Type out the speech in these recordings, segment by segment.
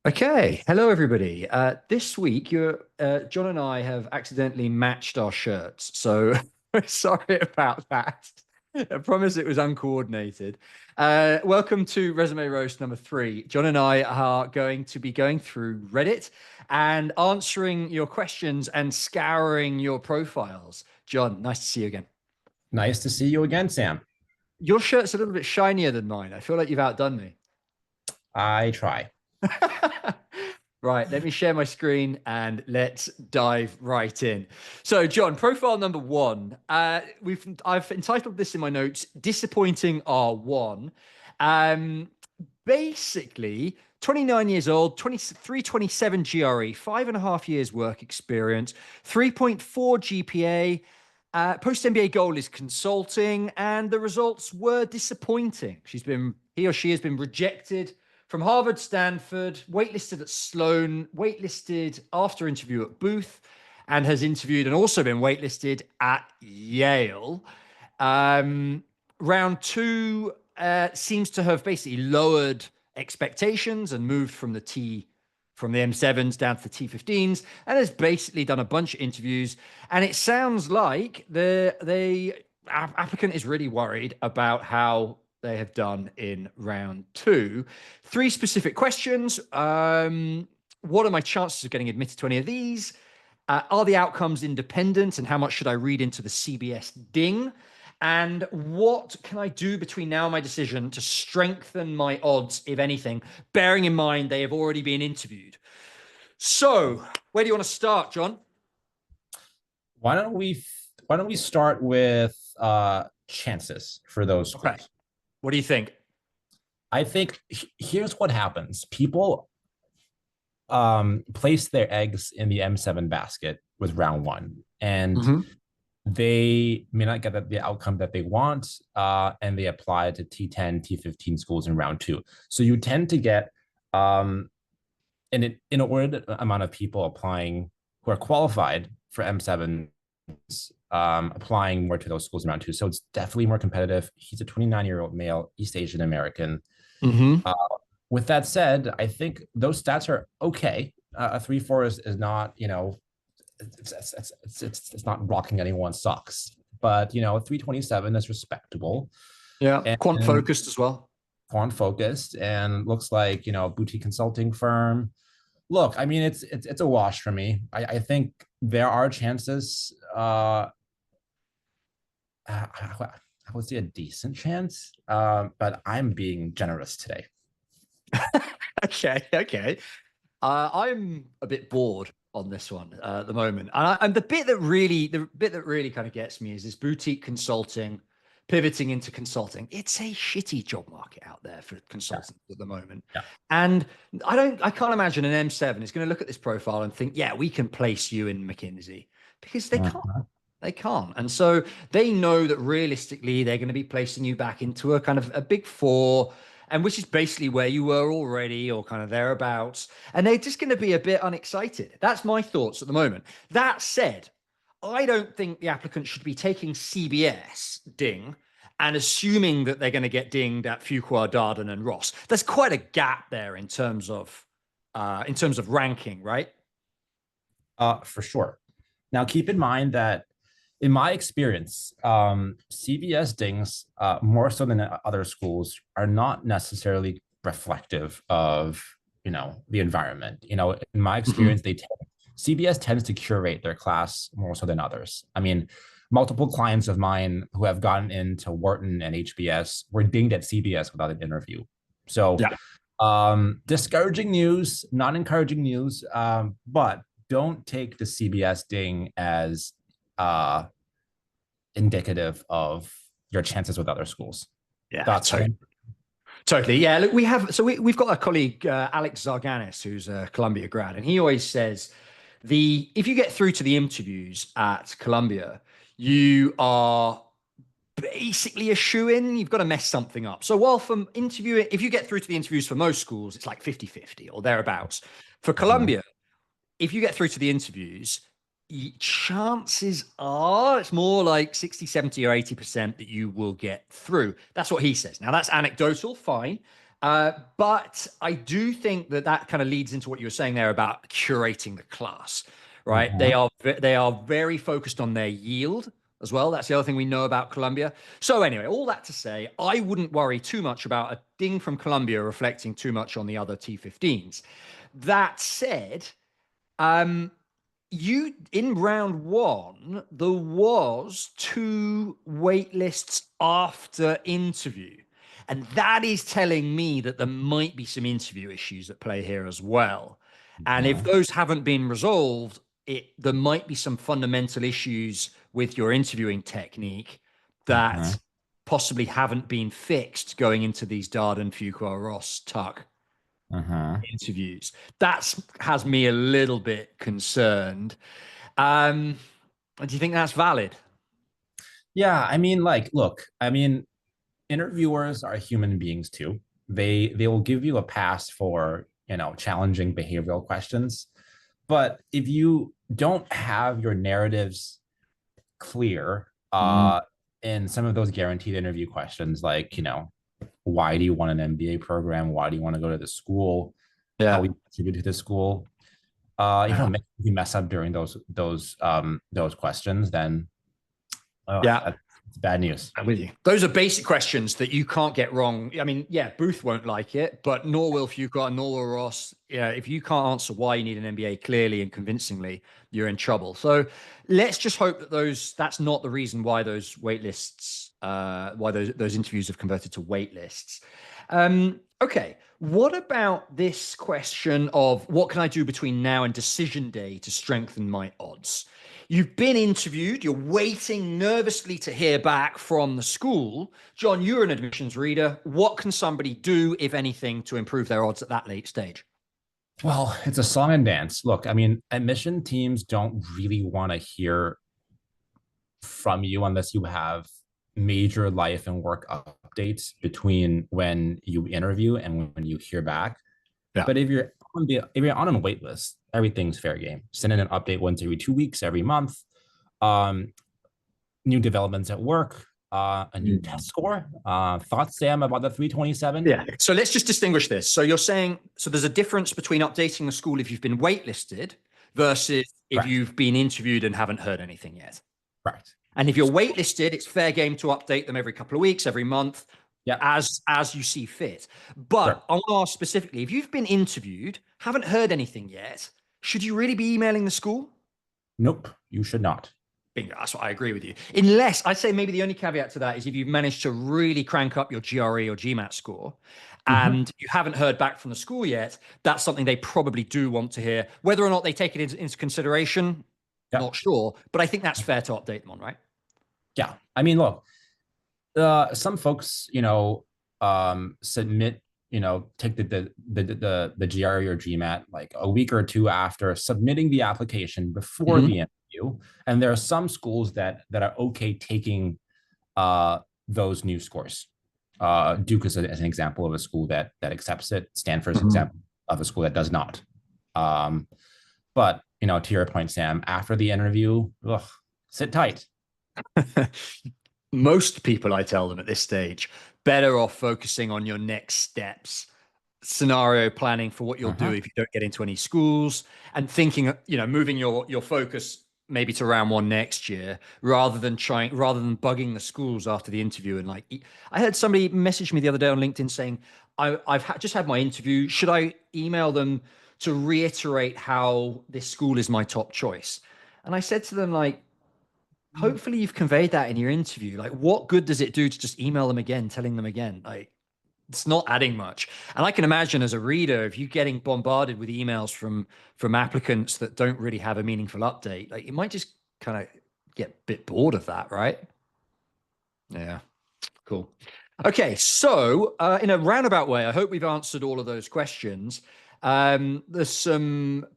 Okay, hello everybody. This week, John and I have accidentally matched our shirts, so sorry about that. I promise it was uncoordinated. Welcome to Resume Roast number three. John and I are going to be going through Reddit and answering your questions and scouring your profiles. John, nice to see you again. Nice to see you again, Sam. Your shirt's a little bit shinier than mine. I feel like you've outdone me. I try. Right, let me share my screen and let's dive right in. So, John, profile number one. I've entitled this in my notes "Disappointing R1." Um, Basically, 29 years old, 2327 GRE, 5.5 years work experience, 3.4 GPA. Post MBA goal is consulting, and the results were disappointing. He or she has been rejected from Harvard, Stanford, waitlisted at Sloan, waitlisted after interview at Booth, and has interviewed and also been waitlisted at Yale. Round two seems to have basically lowered expectations and moved from the M7s down to the T15s, and has basically done a bunch of interviews. And it sounds like the applicant is really worried about how they have done in round two. Three specific questions. What are my chances of getting admitted to any of these? Are the outcomes independent, and how much should I read into the CBS ding? And what can I do between now and my decision to strengthen my odds, if anything, bearing in mind they have already been interviewed? So, where do you want to start, John? Why don't we start with chances for those Okay. schools? What do you think? I think here's what happens. People place their eggs in the M7 basket with round one, and Mm-hmm. they may not get the outcome that they want, and they apply to T10, T15 schools in round two. So you tend to get an inordinate amount of people applying who are qualified for M7s, applying more to those schools in round two. So it's definitely more competitive. He's a 29-year-old male, East Asian American. Mm-hmm. Uh, with that said, I think those stats are okay. A 3.4 is not, it's not rocking anyone's socks, but 327 is respectable Yeah. Quant and focused as well. quant focused, and looks like boutique consulting firm. Look, I mean, it's a wash for me. I think there are chances. I would say a decent chance, but I'm being generous today. Okay. Okay. I'm a bit bored on this one at the moment, and the bit that really kind of gets me is this boutique consulting, pivoting into consulting. It's a shitty job market out there for Yeah, consultants at the moment, yeah. and I can't imagine an M7 is going to look at this profile and think, yeah, we can place you in McKinsey, because they can't. Mhm. They can't. And so they know that realistically, they're going to be placing you back into a kind of a big four, and which is basically where you were already or kind of thereabouts. And they're just going to be a bit unexcited. That's my thoughts at the moment. That said, I don't think the applicant should be taking CBS ding and assuming that they're going to get dinged at Fuqua, Darden, and Ross. There's quite a gap there in terms of ranking, right? For sure. Now, keep in mind that in my experience, CBS dings, more so than other schools, are not necessarily reflective of the environment. In my Mhm. experience, CBS tends to curate their class more so than others. I mean, multiple clients of mine who have gotten into Wharton and HBS were dinged at CBS without an interview. So, Yeah. discouraging news, not encouraging news, but don't take the CBS ding as uh, indicative of your chances with other schools. Yeah, Thoughts, totally. Sam? Totally. Yeah. Look, we've got a colleague, Alex Zarganis, who's a Columbia grad, and he always says if you get through to the interviews at Columbia, you are basically a shoe in. You've got to mess something up. So while from interviewing, if you get through to the interviews for most schools, it's like 50-50 or thereabouts. For Mhm. Columbia, if you get through to the interviews, chances are it's more like 60, 70, or 80% that you will get through. That's what he says. Now, that's anecdotal, fine. But I do think that that kind of leads into what you were saying there about curating the class, right? Mhm. They are very focused on their yield as well. That's the other thing we know about Columbia. So anyway, all that to say, I wouldn't worry too much about a ding from Columbia reflecting too much on the other T15s. That said, um, you in round one, there was two wait lists after interview. And that is telling me that there might be some interview issues at play here as well. And if Mhm. those haven't been resolved, there might be some fundamental issues with your interviewing technique that Mhm. possibly haven't been fixed going into these Darden, Fuqua, Ross, Tuck Mhm. interviews. That has me a little bit concerned. Um, do you think that's valid? Yeah, I mean, like, look, I mean, interviewers are human beings too. They will give you a pass for, challenging behavioral questions. But if you don't have your narratives clear Mm, in some of those guaranteed interview questions, like, why do you want an MBA program? Why do you want to go to the school? How yeah. we contribute to the school? Yeah. You mess up during those questions, then Yeah. that's bad news. I'm with you. Those are basic questions that you can't get wrong. I mean, yeah, Booth won't like it, but nor will Fuqua, nor will Ross. Yeah, if you can't answer why you need an MBA clearly and convincingly, you're in trouble. So let's just hope that that's not the reason why those wait lists, why those interviews have converted to wait lists. Okay. What about this question of what can I do between now and decision day to strengthen my odds? You've been interviewed, you're waiting nervously to hear back from the school. John, you're an admissions reader. What can somebody do, if anything, to improve their odds at that late stage? Well, it's a song and dance. Look, I mean, admission teams don't really want to hear from you unless you have major life and work updates between when you interview and when you hear back. Yeah. But if you're on a wait list, everything's fair game. Send in an update once every 2 weeks, every month. Um, New developments at work, a new test score. Thoughts, Sam, about the 327? Yeah. So let's just distinguish this. So you're saying, so there's a difference between updating the school if you've been waitlisted versus if Correct. you've been interviewed and haven't heard anything yet. Correct. And if you're waitlisted, it's fair game to update them every couple of weeks, every month, Yeah. as you see fit. Sure. But I want to ask specifically, if you've been interviewed, haven't heard anything yet, should you really be emailing the school? Nope. You should not. Bingo. That's what I agree with you. Unless I'd say maybe the only caveat to that is if you've managed to really crank up your GRE or GMAT score Mhm. and you haven't heard back from the school yet, that's something they probably do want to hear. Whether or not they take it into consideration, Yeah. not sure. But I think that's fair to update them on, right? Yeah. I mean, look, some folks, submit, take the GRE or GMAT like a week or two after submitting the application before Mhm. the interview, and there are some schools that are okay taking those new scores. Duke is an example of a school that accepts it. Stanford's an Mhm. example of a school that does not. Um, but to your point, Sam, after the interview, ugh, sit tight. Most people, I tell them at this stage, better off focusing on your next steps, scenario planning for what you'll do Uh-huh. if you don't get into any schools, and thinking, moving your focus maybe to round one next year rather than bugging the schools after the interview. And like, I heard somebody message me the other day on LinkedIn saying, just had my interview. Should I email them to reiterate how this school is my top choice? And I said to them, like, hopefully you've conveyed that in your interview. Like, what good does it do to just email them again, telling them again? Like, it's not adding much. And I can imagine as a reader, if you're getting bombarded with emails from applicants that don't really have a meaningful update, like you might just kind of get a bit bored of that, right? Yeah, cool. Okay, so in a roundabout way, I hope we've answered all of those questions. There's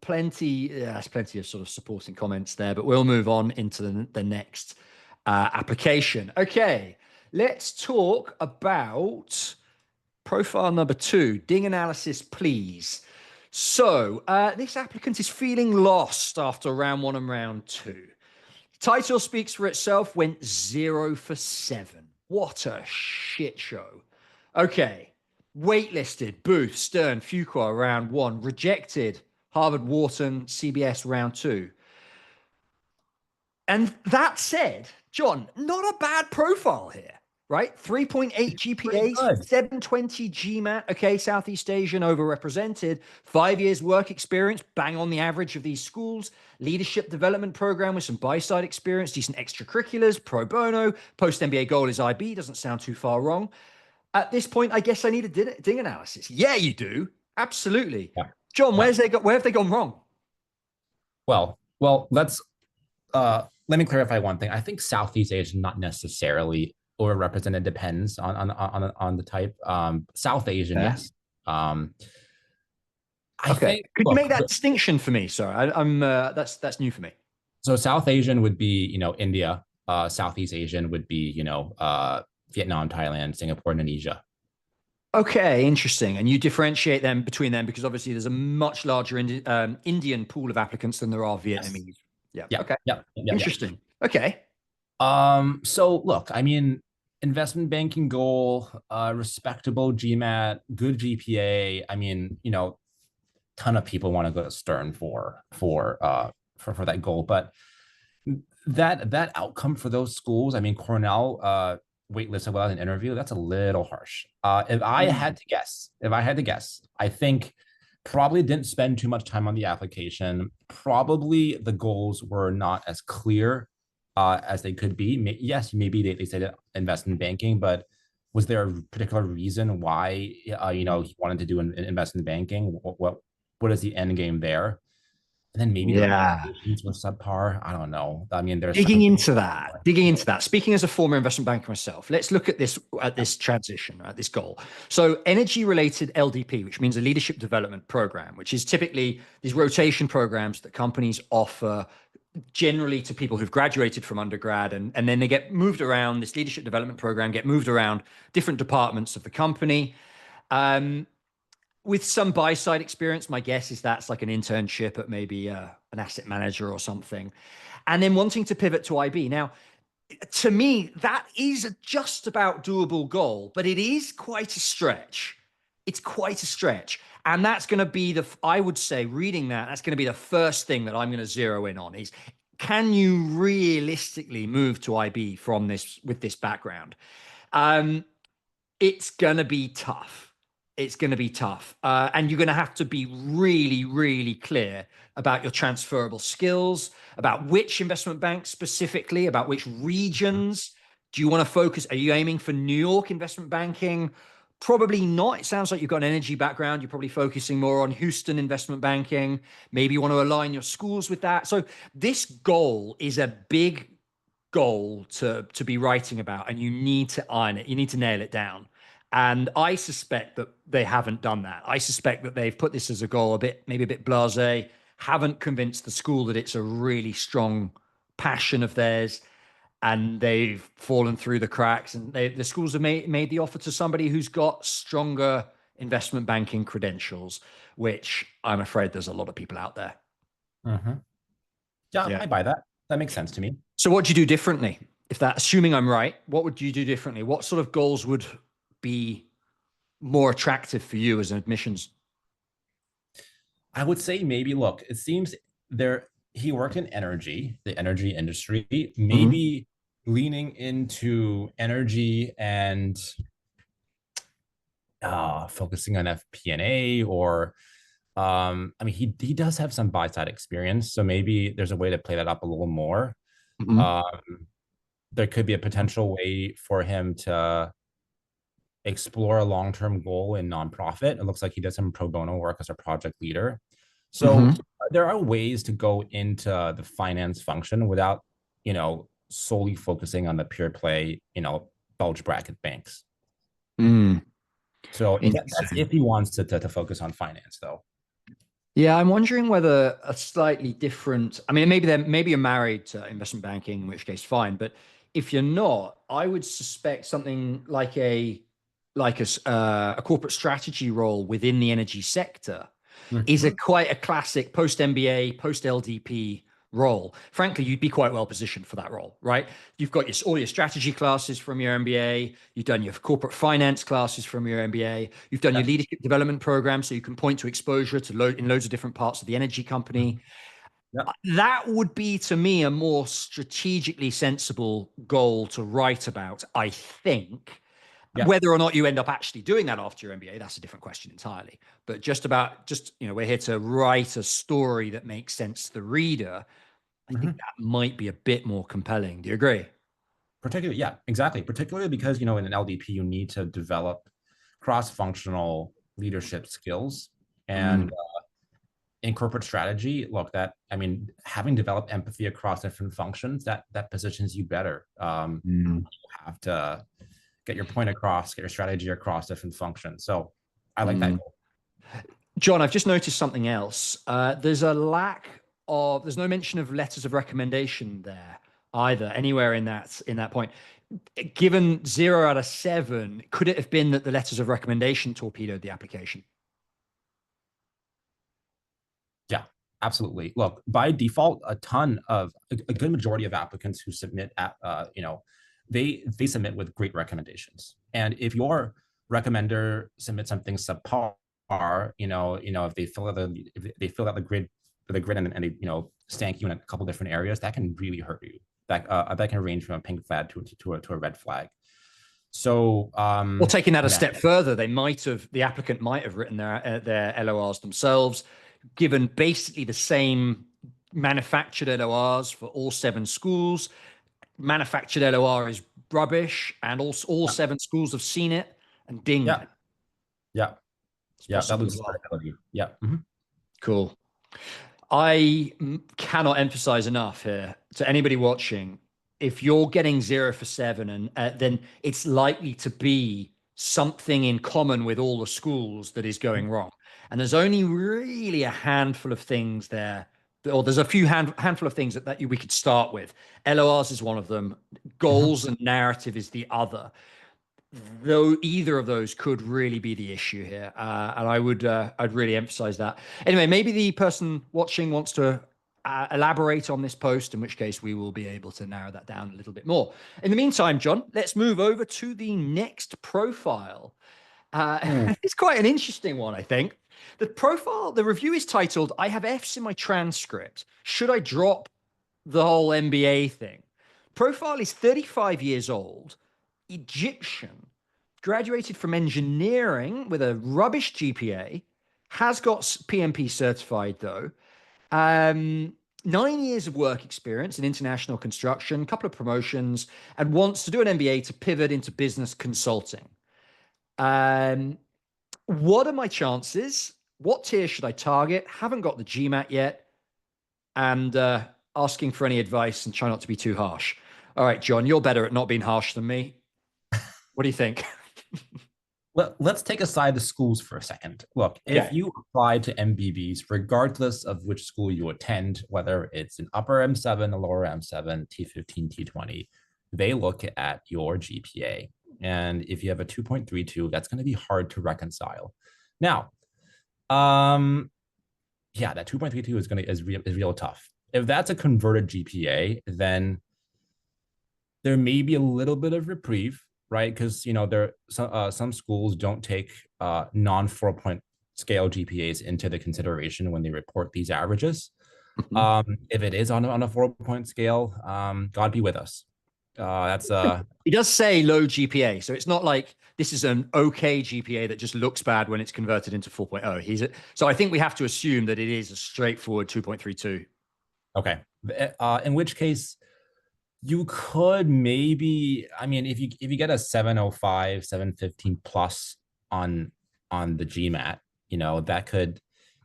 plenty of sort of supporting comments there, but we'll move on into the next application. Okay, let's talk about profile number 2, ding analysis, please. So this applicant is feeling lost after round 1 and round 2. Title speaks for itself, went 0 for 7. What a shit show. Okay. waitlisted Booth, Stern, Fuqua round 1, rejected Harvard, Wharton, CBS round 2. And that said, John, not a bad profile here, right? 3.8 Pretty GPAs, good. 720 GMAT. Okay, Southeast Asian overrepresented. 5 years work experience, bang on the average of these schools. Leadership development program with some buy-side experience, decent extracurriculars, pro bono. Post MBA goal is IB, doesn't sound too far wrong. At this point, I guess I need a ding analysis. Yeah, you do. Absolutely. Yeah. John, Yeah. where have they gone wrong? Well, let me clarify one thing. I think Southeast Asia is not necessarily overrepresented. Depends on the type. South Asian, Yeah. yes. I Okay. think Could you look, make that distinction for me? Sorry, I'm that's new for me. so South Asian would be India. Southeast Asian would be Vietnam, Thailand, Singapore, Indonesia. Okay, interesting. And you differentiate them between them because obviously there's a much larger Indian pool of applicants than there are Yes. Vietnamese. Yeah. Yeah. Okay. Yeah. Interesting. Okay. So look, I mean, investment banking goal, respectable GMAT, good GPA. I mean, ton of people want to go to Stern for that goal, but that outcome for those schools, I mean, Cornell waitlisted without an interview, that's a little harsh. If I had to guess, I think probably didn't spend too much time on the application. Probably the goals were not as clear as they could be. Yes, maybe they said investment banking, but was there a particular reason why he wanted to do investment banking? What is the end game there? And then maybe the Yeah. presentations were subpar. I don't know. I mean, there's Digging something. into that, Speaking as a former investment banker myself, let's look at this transition, at this goal. So, energy-related LDP, which means a leadership development program, which is typically these rotation programs that companies offer generally to people who've graduated from undergrad, and then they get moved around. This leadership development program get moved around different departments of the company. With some buy side experience, my guess is that's like an internship at maybe an asset manager or something, and then wanting to pivot to IB. Now, to me, that is just about doable goal, but it is quite a stretch. It's quite a stretch. And that's going to be I would say, reading that's going to be the first thing that I'm going to zero in on is, can you realistically move to IB with this background? It's going to be tough. It's going to be tough. And you're going to have to be really, really clear about your transferable skills, about which investment banks specifically, about which regions. Do you want to focus? Are you aiming for New York investment banking? Probably not. It sounds like you've got an energy background. You're probably focusing more on Houston investment banking. Maybe you want to align your schools with that. So this goal is a big goal to be writing about, and you need to iron it. You need to nail it down. And I suspect that they haven't done that. I suspect that they've put this as a goal maybe a bit blasé, haven't convinced the school that it's a really strong passion of theirs, and they've fallen through the cracks. And the schools have made the offer to somebody who's got stronger investment banking credentials, which I'm afraid there's a lot of people out there. Mm-hmm. Yeah, I buy that. That makes sense to me. So what do you do differently? Assuming I'm right, what would you do differently? What sort of goals would be more attractive for you as an admissions? I would say maybe, look, it seems he worked in the energy industry, maybe leaning into energy and focusing on FP&A, or I mean, he does have some buy side experience, so maybe there's a way to play that up a little more. There could be a potential way for him to explore a long-term goal in nonprofit. It looks like he does some pro bono work as a project leader. So there are ways to go into the finance function without, solely focusing on the pure play, bulge bracket banks. So that's if he wants to focus on finance, though. Yeah, I'm wondering whether a slightly different. I mean, maybe you're married to investment banking, in which case fine. But if you're not, I would suspect something like a corporate strategy role within the energy sector is quite a classic post MBA, post LDP role, frankly, you'd be quite well positioned for that role, right? You've got all your strategy classes from your MBA. You've done your corporate finance classes from your MBA. You've done your Yeah. leadership development program, so you can point to exposure to in loads of different parts of the energy company. Yeah. That would be, to me, a more strategically sensible goal to write about, I think. Yeah. Whether or not you end up actually doing that after your MBA, that's a different question entirely. But we're here to write a story that makes sense to the reader. I think Mhm. that might be a bit more compelling. Do you agree? Particularly, yeah, exactly. Particularly because, in an LDP, you need to develop cross-functional leadership skills. Mm, And in corporate strategy, look, having developed empathy across different functions, that positions you better. mm. You have to get your point across, get your strategy across different functions. So I like that Mm. goal. John, I've just noticed something else. There's no mention of letters of recommendation there either, anywhere in that point. Given 0 out of 7, could it have been that the letters of recommendation torpedoed the application? Yeah, absolutely. Look, by default, a good majority of applicants who submit they submit with great recommendations. And if your recommender submits something subpar, if they fill out the grid and they stank you in a couple different areas, that can really hurt you. That can range from a pink flag to a red flag. So Or taking that a yeah, step further, the applicant might have written their LORs themselves, given basically the same manufactured LORs for all 7 schools. Manufactured LOR is rubbish, and all yeah, 7 schools have seen it and dinged yeah, it. yeah, It's yeah, that possible as loses well. credibility. Yeah. Mhm. Cool. I cannot emphasize enough here to anybody watching. If you're getting 0 for 7, and then it's likely to be something in common with all the schools that is going wrong. And there's only really a handful of things there, or there's a handful of things that we could start with. LORs is one of them. Mhm. Goals and narrative is the other. Though either of those could really be the issue here, and I'd really emphasize that. Anyway, maybe the person watching wants to elaborate on this post, in which case we will be able to narrow that down a little bit more. In the meantime, John, let's move over to the next profile. Ooh. It's quite an interesting one, I think. The review is titled, "I have F's in my transcript. Should I drop the whole MBA thing?" Profile is 35 years old, Egyptian, graduated from engineering with a rubbish GPA, has got PMP certified though. 9 years of work experience in international construction, a couple of promotions, and wants to do an MBA to pivot into business consulting. Um, what are my chances? What tier should I target? Haven't got the GMAT yet, and asking for any advice and try not to be too harsh. All right, John, you're better at not being harsh than me. What do you think? Let's take aside the schools for a second. Look, if Okay. you apply to MBBs, regardless of which school you attend, whether it's an upper M7, a lower M7, T15, T20, they look at your GPA. And if you have a 2.32, that's going to be hard to reconcile. Now, yeah, that 2.32 is real tough. If that's a converted GPA, then there may be a little bit of reprieve, right? Because some schools don't take non 4 point scale GPAs into the consideration when they report these averages. Mhm. If it is on a 4 point scale, God be with us. That's He does say low GPA, so it's not like this is an okay GPA that just looks bad when it's converted into 4.0. So I think we have to assume that it is a straightforward 2.32. okay. In which case, you could maybe, I mean, if you get a 705, 715 plus on the GMAT, that could,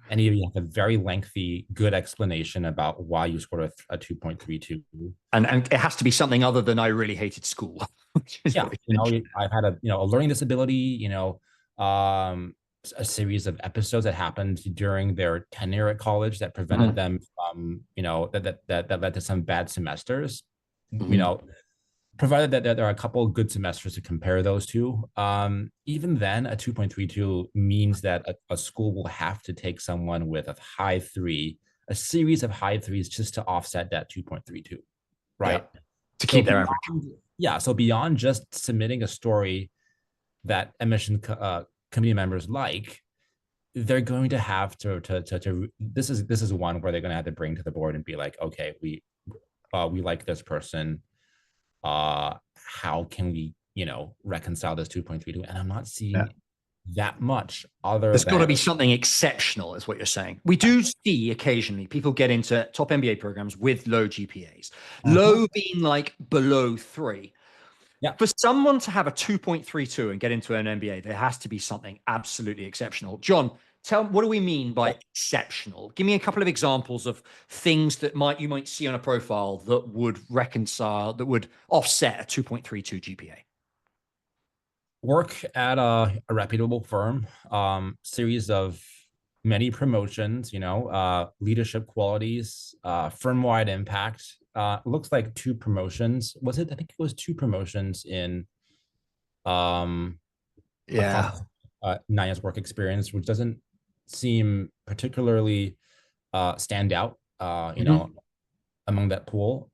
and you have a very lengthy, good explanation about why you scored a 2.32. And it has to be something other than "I really hated school," which is Yeah, what you mentioned. I've had a learning disability, um, a series of episodes that happened during their tenure at college that prevented Mhm. them from, that led to some bad semesters. You Mhm. know, provided that there are a couple of good semesters to compare those to. Even then, a 2.32 means that a school will have to take someone with a high 3 a series of high threes just to offset that 2.32, Yeah. right? To So keep their average. so beyond just submitting a story that admission committee members like, they're going to have to this is one where they're going to have to bring to the board and be like, okay, we like this person. How can we, reconcile this 2.32? And I'm not Yeah. seeing that much other There's got to than be something exceptional, is what you're saying. We do see occasionally people get into top MBA programs with low GPAs, Mhm. low being like below 3. Yeah. For someone to have a 2.32 and get into an MBA, there has to be something absolutely exceptional. John, what do we mean by exceptional? Give me a couple of examples of things that you might see on a profile that would offset a 2.32 GPA. Work at a reputable firm, series of many promotions, leadership qualities, firm-wide impact. Looks like two promotions. Was it? I think it was two promotions in um Yeah. across 9 years work experience, which doesn't seem particularly stand out, Mhm. among that pool.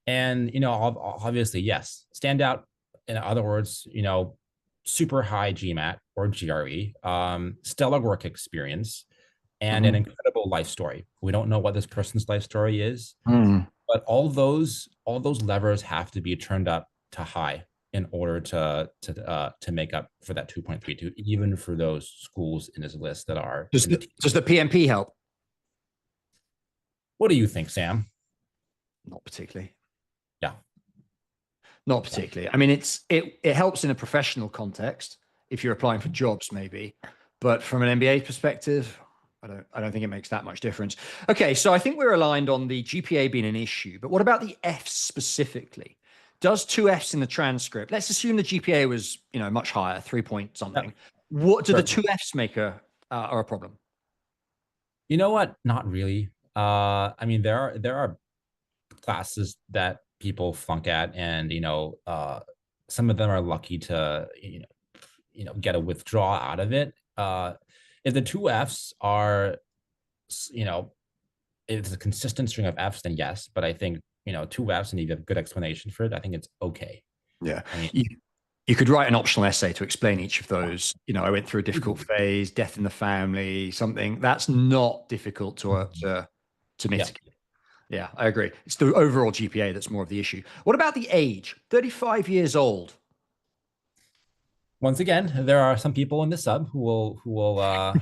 And obviously, yes, stand out. In other words, super high GMAT or GRE, stellar work experience, and an Mhm. incredible life story. We don't know what this person's life story is, Mm. but all those levers have to be turned up to high in order to make up for that 2.32, even for those schools in this list that are Does in the. does the PMP help? What do you think, Sam? Not particularly. Yeah. Not Yeah. particularly. I mean, it helps in a professional context if you're applying for jobs, maybe, but from an MBA perspective, I don't think it makes that much difference. Okay, so I think we're aligned on the GPA being an issue, but what about the Fs specifically? Does two Fs in the transcript? Let's assume the GPA was much higher, 3 point Yeah. something. What do the Sure. two Fs make are a problem? You know what? Not really. I mean, there are classes that people flunk at, and some of them are lucky to get a withdrawal out of it. If the two Fs are, you know, if it's a consistent string of Fs, then yes. But I think two Fs and you have a good explanation for it, I think it's okay. Yeah. I mean, You could write an optional essay to explain each of yeah, those. I went through a difficult easily. phase, death in the family, something that's not difficult Mhm. to Yeah. mitigate. Yeah, I agree. It's the overall GPA that's more of the issue. What about the age? 35 years old. Once again, there are some people in the sub who will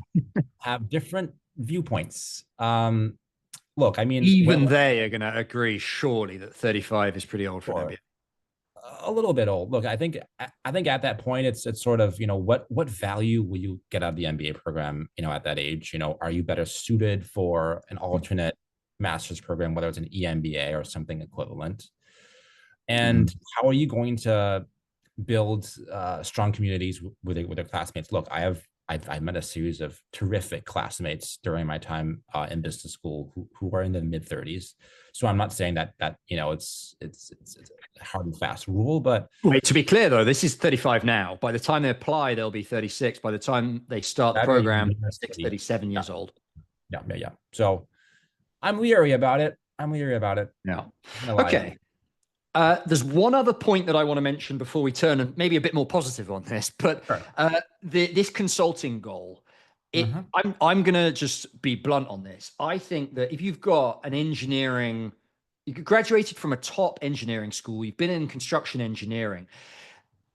have different viewpoints. Look, I mean, Even they are going to agree, surely, that 35 is pretty old for an or MBA. a little bit old. Look, I think at that point it's sort of, what value will you get out of the MBA program, at that age? Are you better suited for an alternate master's program, whether it's an EMBA or something equivalent? Mm. And how are you going to build strong communities with their classmates? Look, I've met a series of terrific classmates during my time in business school who are in the mid 30s. So I'm not saying that it's a hard and fast rule, but Wait, to be clear, though, this is 35 now. By the time they apply, they'll be 36. By the time they start the graduating program, thirty-six, university, 37 yeah, years old. yeah. So I'm leery about it. I'm leery about it. Yeah. I'm not gonna lie. Okay. There's one other point that I want to mention before we turn and maybe a bit more positive on this, but Sure. this consulting goal, Mhm. I'm gonna just be blunt on this. I think that if you've got an engineering, you graduated from a top engineering school, you've been in construction engineering,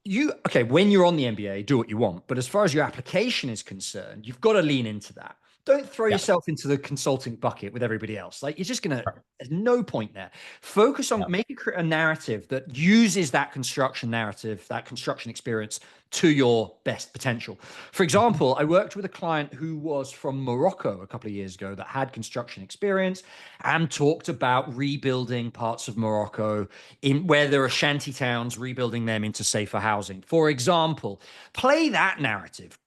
when you're on the MBA, do what you want. But as far as your application is concerned, you've got to lean into that. Don't throw Yeah. yourself into the consulting bucket with everybody else. Like you're just gonna. Sure. There's no point there. Focus on Yeah. make a narrative that uses that construction narrative, that construction experience to your best potential. For Mhm. example, I worked with a client who was from Morocco a couple of years ago that had construction experience and talked about rebuilding parts of Morocco in where there are shanty towns, rebuilding them into safer housing. For example, play that narrative.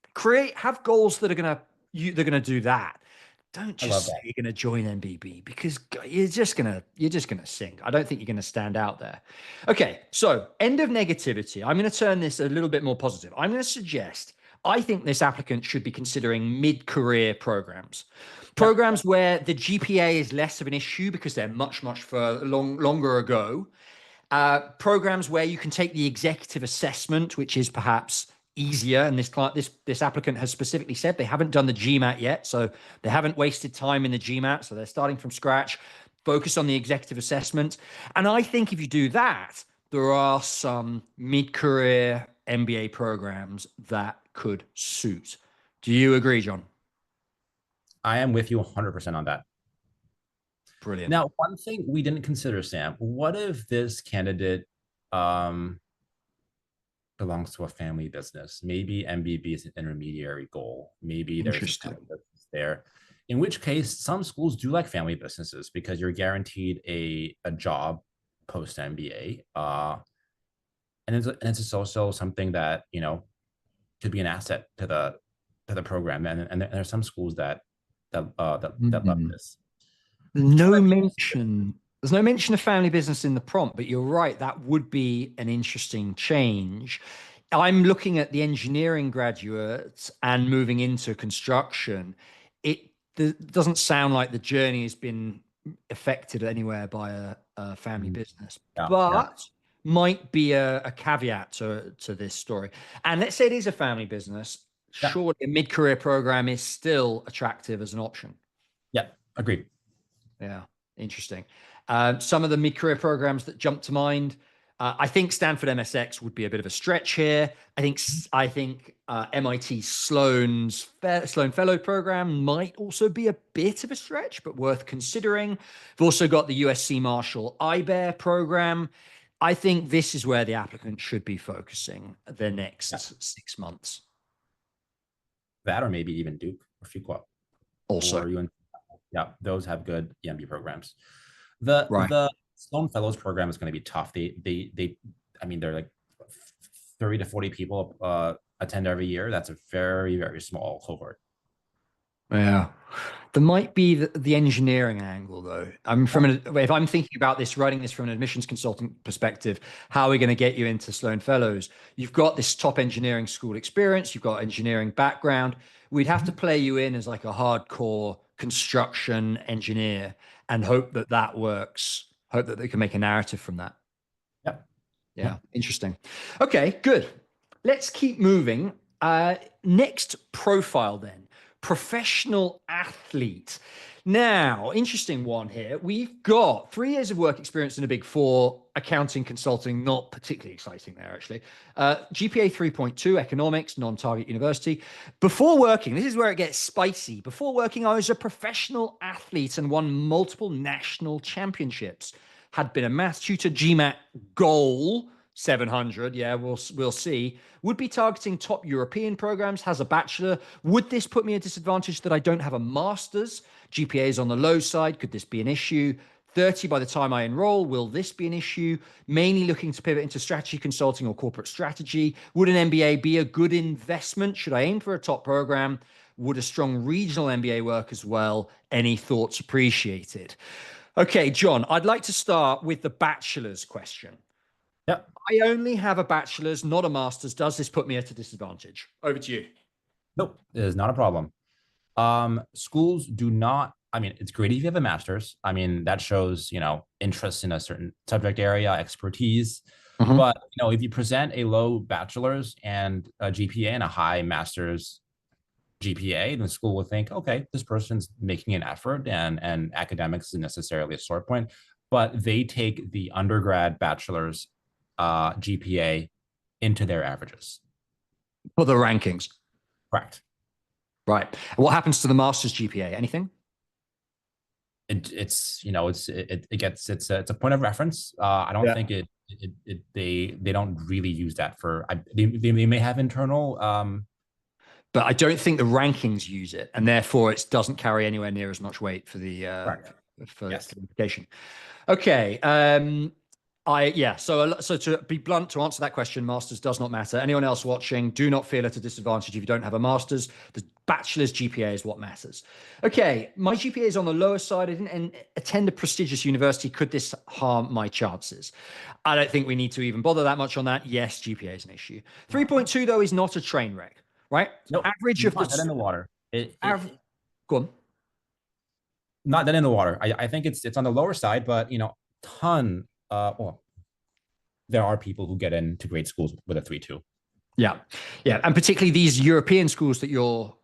Have goals that are they're gonna do that. Don't I just love say that. you're gonna join MBB because you're just gonna sink. I don't think you're gonna stand out there. Okay, so end of negativity. I'm gonna turn this a little bit more positive. I'm gonna suggest I think this applicant should be considering mid-career programs. Yeah. Programs where the GPA is less of an issue because they're much, much longer ago. Programs where you can take the executive assessment, which is perhaps easier. And this applicant has specifically said they haven't done the GMAT yet, so they haven't wasted time in the GMAT. So they're starting from scratch. Focus on the executive assessment. And I think if you do that, there are some mid-career MBA programs that could suit. Do you agree, John? I am with you 100% on that. Brilliant. Now, one thing we didn't consider, Sam, what if this candidate um, belongs to a family business? Maybe MBB is an intermediary goal. Maybe there's a Interesting. family business there. In which case, some schools do like family businesses because you're guaranteed a job post MBA. And it's also something that, could be an asset to the program. And there are some schools that love Mhm. this. No mention. There's no mention of family business in the prompt, but you're right. That would be an interesting change. I'm looking at the engineering graduates and moving into construction. It doesn't sound like the journey has been affected anywhere by a family business, Yeah, yeah, but might be a caveat to this story. And let's say it is a family business. yeah, Surely a mid-career program is still attractive as an option. yeah. Agreed. Yeah, interesting. Some of the mid-career programs that jump to mind. I think Stanford MSX would be a bit of a stretch here. I think MIT Sloan Fellow program might also be a bit of a stretch, but worth considering. We've also got the USC Marshall IBEAR program. I think this is where the applicant should be focusing the Yeah. next 6 months. That or maybe even Duke or Fuqua Also, or UN. Yeah, those have good EMB programs. The right. the Sloan Fellows program is going to be tough. I mean, they're like 30 to 40 people attend every year. That's a very, very small cohort. Yeah. There might be the engineering angle though. If I'm thinking about this, writing this from an admissions consultant perspective, how are we going to get you into Sloan Fellows? You've got this top engineering school experience, you've got engineering background. We'd have to play you in as like a hardcore construction engineer and hope that that works. Hope that they can make a narrative from that. Yep. Yeah, Yep. interesting. Okay, good. Let's keep moving. Next profile then, professional athlete. Now, interesting one here. We've got 3 years of work experience in a big four, accounting, consulting, not particularly exciting there actually. GPA 3.2, economics, non-target university. Before working, this is where it gets spicy. Before working, I was a professional athlete and won multiple national championships. Had been a math tutor, GMAT goal 700. Yeah, we'll see. Would be targeting top European programs. Has a bachelor. Would this put me at a disadvantage that I don't have a master's? GPA is on the low side. Could this be an issue? 30 by the time I enroll. Will this be an issue? Mainly looking to pivot into strategy consulting or corporate strategy. Would an MBA be a good investment? Should I aim for a top program? Would a strong regional MBA work as well? Any thoughts appreciated? Okay, John, I'd like to start with the bachelor's question. Yep. I only have a bachelor's, not a master's. Does this put me at a disadvantage? Over to you. Nope. It is not a problem. Schools do not. I mean, it's great if you have a master's. I mean, that shows, interest in a certain subject area, expertise. Mhm. But, if you present a low bachelor's and a GPA and a high master's GPA, then the school will think, okay, this person's making an effort and academics isn't necessarily a sore point, but they take the undergrad bachelor's GPA into their averages. For the rankings. Correct. Right. What happens to the master's GPA? Anything? It's a point of reference. I don't Yeah. think they don't really use that for they may have internal But I don't think the rankings use it, and therefore it doesn't carry anywhere near as much weight for the correct. for Yes. implication. Okay. So to be blunt, to answer that question, masters does not matter. Anyone else watching, do not feel at a disadvantage if you don't have a master's. The bachelor's GPA is what matters. Okay, my GPA is on the lower side. I didn't attend a prestigious university. Could this harm my chances? I don't think we need to even bother that much on that. Yes, GPA is an issue. 3.2 though is not a train wreck. right? Nope, Average of the not dead in the water. go on. Not dead in the water. I think it's on the lower side, but ton. Well, there are people who get into great schools with a 3.2. Yeah, yeah, and particularly these European schools that you're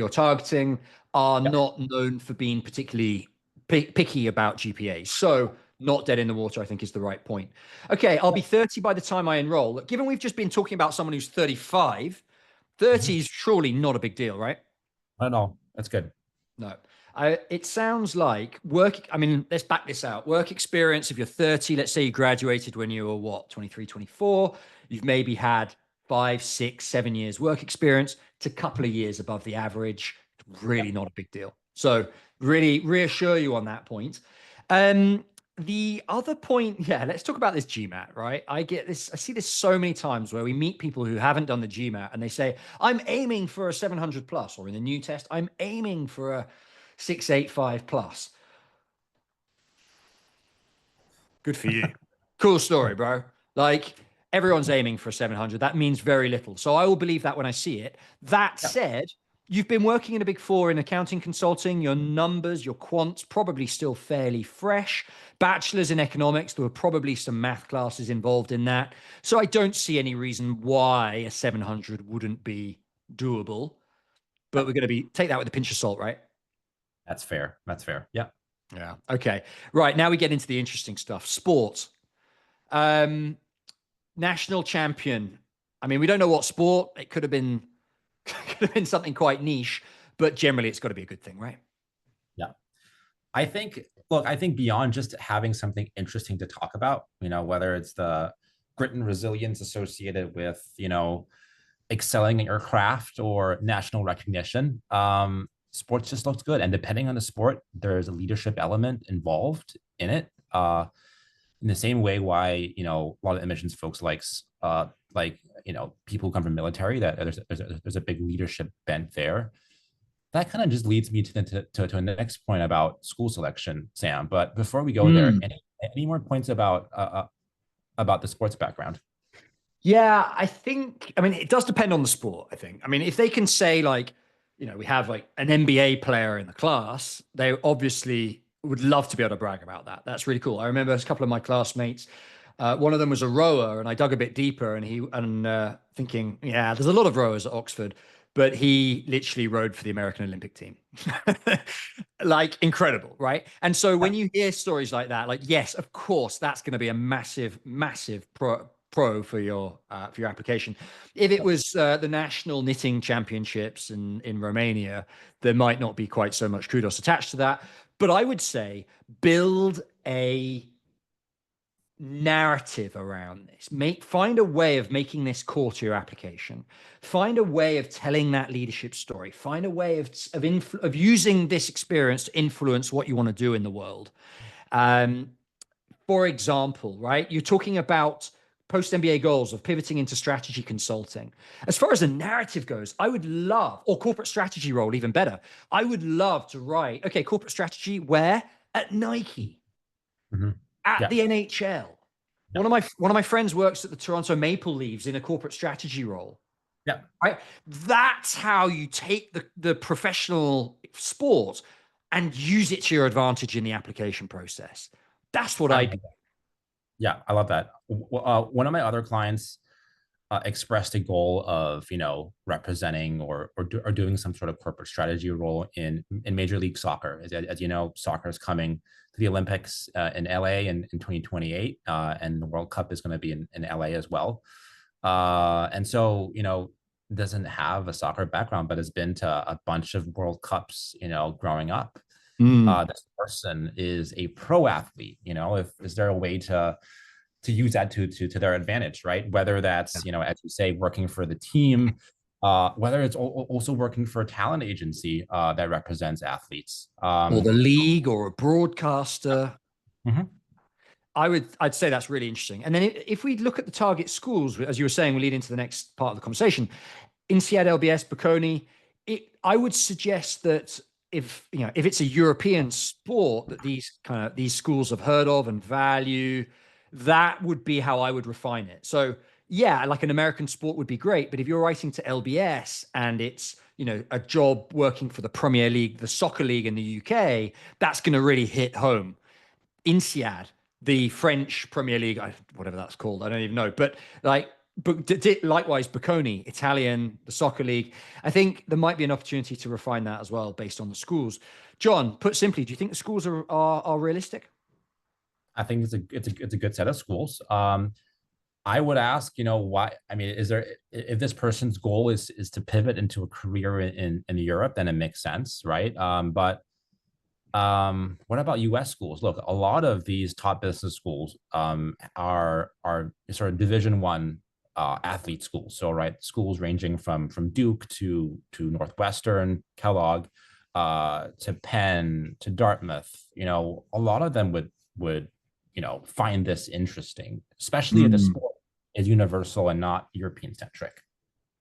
targeting are Yep. not known for being particularly picky about GPAs. So not dead in the water, I think, is the right point. Okay, I'll be 30 by the time I enroll. Given we've just been talking about someone who's 35, 30 is surely not a big deal, right? I don't know. That's good. No. It sounds like work. I mean, let's back this out. Work experience, if you're 30, let's say you graduated when you were what, 23, 24, you've maybe had 5, 6, 7 years work experience. It's a couple of years above the average. Really Yep. not a big deal. So, really reassure you on that point. Um, the other point, yeah, let's talk about this GMAT, right? I see this so many times where we meet people who haven't done the GMAT and they say, I'm aiming for a 700 plus, or in the new test, I'm aiming for a 685 plus. Good for you. Cool story, bro. Like everyone's aiming for a 700. That means very little. So I will believe that when I see it. That Yep. said, you've been working in a big four in accounting consulting. Your numbers, your quants, probably still fairly fresh. Bachelor's in economics, there were probably some math classes involved in that. So I don't see any reason why a 700 wouldn't be doable. But Yep. we're going to take that with a pinch of salt, right? That's fair. That's fair. Yeah. Yeah. Okay. Right. Now we get into the interesting stuff. Sports. Um, national champion. I mean, we don't know what sport. It could have been something quite niche, but generally it's got to be a good thing, right? Yeah. I think beyond just having something interesting to talk about, whether it's the grit and resilience associated with, excelling in your craft or national recognition, sports just looks good. And depending on the sport, there's a leadership element involved in it. In the same way why, a lot of admissions folks people who come from military, that there's a big leadership bent there. That kind of just leads me to the next point about school selection, Sam. But before we go there, Mm. any more points about the sports background? Yeah, I mean, it does depend on the sport, I think. I mean, if they can say, like, we have like an NBA player in the class, they obviously would love to be able to brag about that. That's really cool. I remember a couple of my classmates, one of them was a rower, and I dug a bit deeper, and thinking, yeah, there's a lot of rowers at Oxford, but he literally rowed for the American Olympic team. Like incredible, right? And so when you hear stories like that, like, yes, of course, that's going to be a massive, massive pro for your application. If it was the national knitting championships in Romania, there might not be quite so much kudos attached to that. But I would say build a narrative around this. Find a way of making this core to your application. Find a way of telling that leadership story. Find a way of using this experience to influence what you want to do in the world. Um, for example, right, you're talking about post MBA goals of pivoting into strategy consulting. As far as the narrative goes, I would love, or corporate strategy role, even better. I would love to write, okay, corporate strategy where? At Nike, Mm-hmm. at Yeah. the NHL. Yeah. One of my friends works at the Toronto Maple Leafs in a corporate strategy role. Yeah. Right? That's how you take the professional sport and use it to your advantage in the application process. That's what I I love do. that. Yeah, I love that. One of my other clients expressed a goal of representing or doing some sort of corporate strategy role in Major League Soccer. As you know, soccer is coming to the Olympics in LA in 2028, and the World Cup is going to be in LA as well. And so doesn't have a soccer background, but has been to a bunch of World Cups growing up. Mm. This person is a pro athlete. If is there a way to use that to their advantage, right? Whether that's as you say, working for the team, whether it's also working for a talent agency that represents athletes. Or the league or a broadcaster. Mhm. I'd say that's really interesting. And then if we look at the target schools, as you were saying, we lead into the next part of the conversation. INSEAD, LBS, Bocconi, I would suggest that if it's a European sport that these schools have heard of and value, that would be how I would refine it. So yeah, like an American sport would be great. But if you're writing to LBS and it's, a job working for the Premier League, the soccer league in the UK, that's going to really hit home. INSEAD, the French Premier League, whatever that's called, I don't even know. But like, likewise, Bocconi, Italian, the soccer league. I think there might be an opportunity to refine that as well based on the schools. John, put simply, do you think the schools are realistic? I think it's a good set of schools. I would ask, why? I mean, is there if this person's goal is to pivot into a career in Europe, then it makes sense, right? But what about U.S. schools? Look, a lot of these top business schools are sort of Division 1 athlete schools. So, right, schools ranging from Duke to Northwestern, Kellogg, to Penn, to Dartmouth. A lot of them would find this interesting, especially if the Mm, sport is universal and not European centric.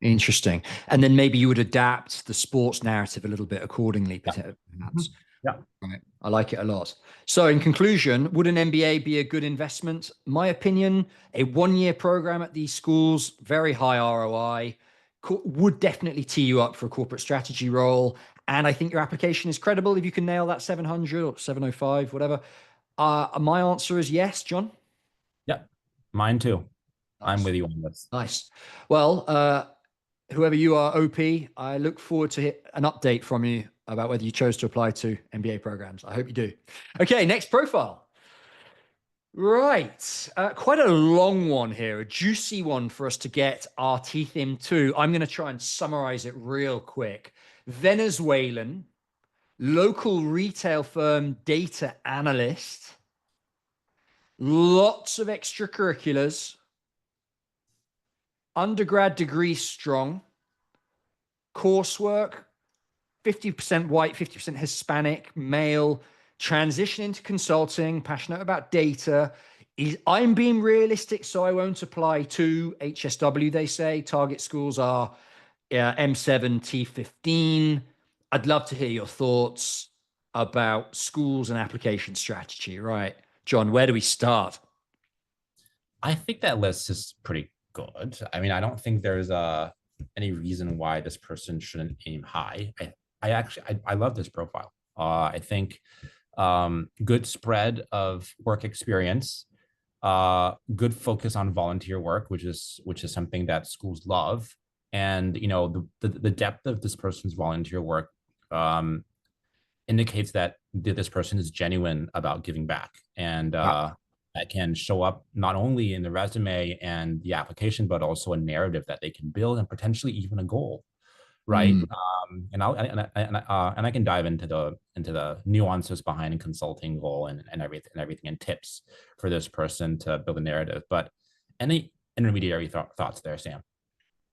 interesting. And then maybe you would adapt the sports narrative a little bit accordingly, Yeah. perhaps. Mhm. Yeah. Right. I like it a lot. So, in conclusion, would an MBA be a good investment? My opinion, a 1 year program at these schools, very high ROI, would definitely tee you up for a corporate strategy role. And I think your application is credible if you can nail that 700 or 705, whatever. My answer is yes, John. Yeah. Mine too. I'm Nice. with you on this. Nice. Well, whoever you are, OP, I look forward to an update from you about whether you chose to apply to MBA programs. I hope you do. Okay, next profile. Right. Quite a long one here, a juicy one for us to get our teeth into. I'm going to try and summarize it real quick. Venezuelan, local retail firm data analyst, lots of extracurriculars, undergrad degree strong, coursework, 50% white, 50% Hispanic, male, transition into consulting, passionate about data. I'm being realistic, so I won't apply to HSW, they say. Target schools are M7, T15. I'd love to hear your thoughts about schools and application strategy. Right. John, where do we start? I think that list is pretty good. I mean, I don't think there's any reason why this person shouldn't aim high. I actually I love this profile. I think good spread of work experience, good focus on volunteer work, which is something that schools love, and the depth of this person's volunteer work um, indicates that this person is genuine about giving back, and Yeah. that can show up not only in the resume and the application, but also a narrative that they can build and potentially even a goal, right? Mm. And I can dive into the nuances behind a consulting goal and everything and tips for this person to build a narrative. But any intermediary thoughts there, Sam?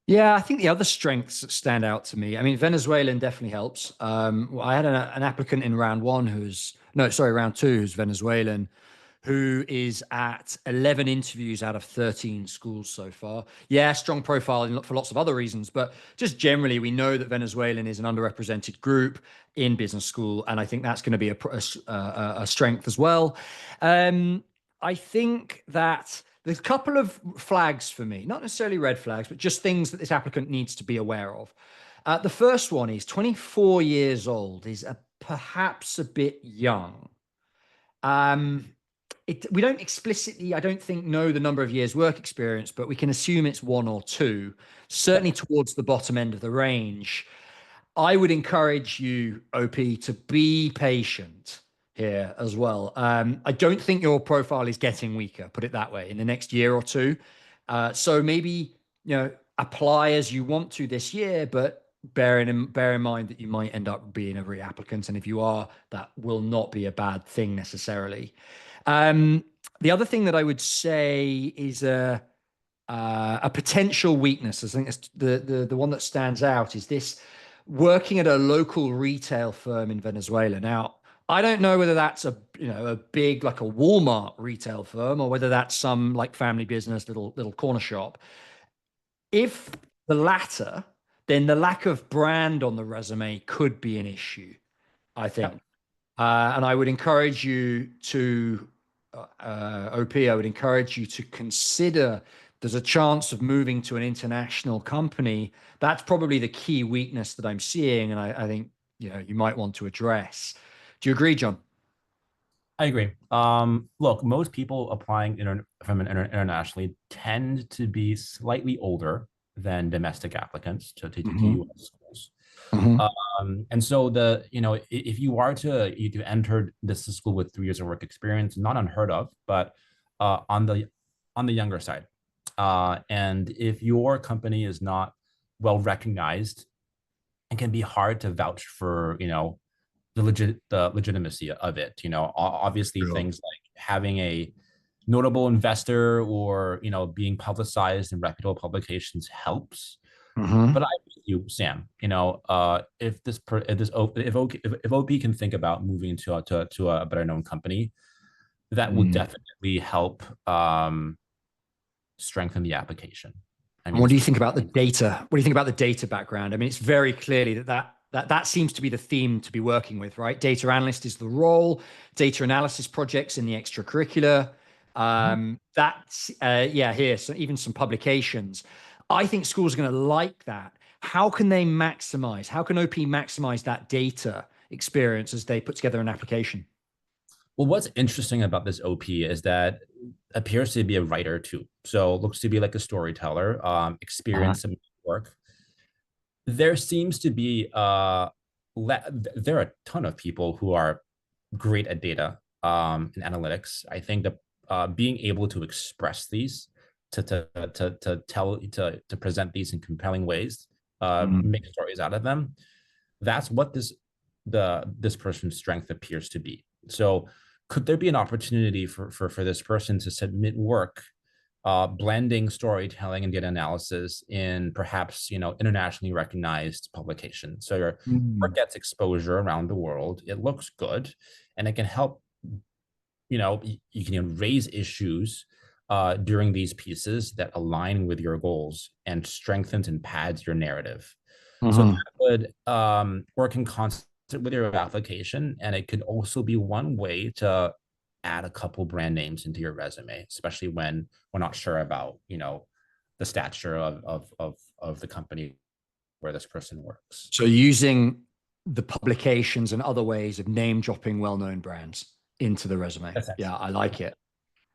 Yeah, I think the other strengths that stand out to me. I mean, Venezuelan definitely helps. Well, I had an applicant in round one who's no, sorry, round two, who's Venezuelan, who is at 11 interviews out of 13 schools so far. Yeah, strong profile for lots of other reasons, but just generally, we know that Venezuelan is an underrepresented group in business school, and I think that's going to be a strength as well. I think that there's a couple of flags for me, not necessarily red flags, but just things that this applicant needs to be aware of. The first one is 24 years old, is perhaps a bit young. Um, we don't explicitly, I don't think, know the number of years work experience, but we can assume it's one or two, certainly Yep. towards the bottom end of the range. I would encourage you, OP, to be patient here as well. I don't think your profile is getting weaker, put it that way, in the next year or two. So maybe, apply as you want to this year, but bear in mind that you might end up being a reapplicant. And if you are, that will not be a bad thing necessarily. The other thing that I would say is a potential weakness. I think it's the one that stands out is this working at a local retail firm in Venezuela. Now, I don't know whether that's a big like a Walmart retail firm or whether that's some like family business little corner shop. If the latter, then the lack of brand on the resume could be an issue, I think. Yep. And I would encourage you to, OP, I would encourage you to consider there's a chance of moving to an international company. That's probably the key weakness that I'm seeing, and I think you might want to address. Do you agree, John? I agree. Look, most people applying internationally tend to be slightly older than domestic applicants to Hmm. U.S. schools. Hmm. And so if you are to enter this school with 3 years of work experience, not unheard of, but on the younger side. And if your company is not well recognized, it can be hard to vouch for the legitimacy of it. Obviously Sure. things like having a notable investor or being publicized in reputable publications helps. But Hmm. I agree with you, Sam. If this per, if this O- if OP can think about moving to a better known company, that will Mm. definitely help strengthen the application. I And mean, what this do you could think about the data? What do you think about the data background? I mean, it's very clearly that seems to be the theme to be working with, right? Data analyst is the role, data analysis projects in the extracurricular. That's yeah, here, so even some publications. I think schools are going to like that. How can they maximize? How can OP maximize that data experience as they put together an application? Well, what's interesting about this OP is that appears to be a writer too. So looks to be like a storyteller, Uh-huh. experience some work. There seems to be there are a ton of people who are great at data and analytics. I think that being able to express these to present these in compelling ways, make Mm. stories out of them. That's what this person's strength appears to be. So could there be an opportunity for this person to submit work blending storytelling and data analysis in perhaps internationally recognized publications. So your work Mm. gets exposure around the world. It looks good, and it can help. You can raise issues during these pieces that align with your goals and strengthens and pads your narrative. So that Mhm. would work in concert with your application, and it could also be one way to add a couple brand names into your resume, especially when we're not sure about the stature of the company where this person works. So using the publications and other ways of name dropping well-known brands into the resume. Yeah, Essentially, I like it.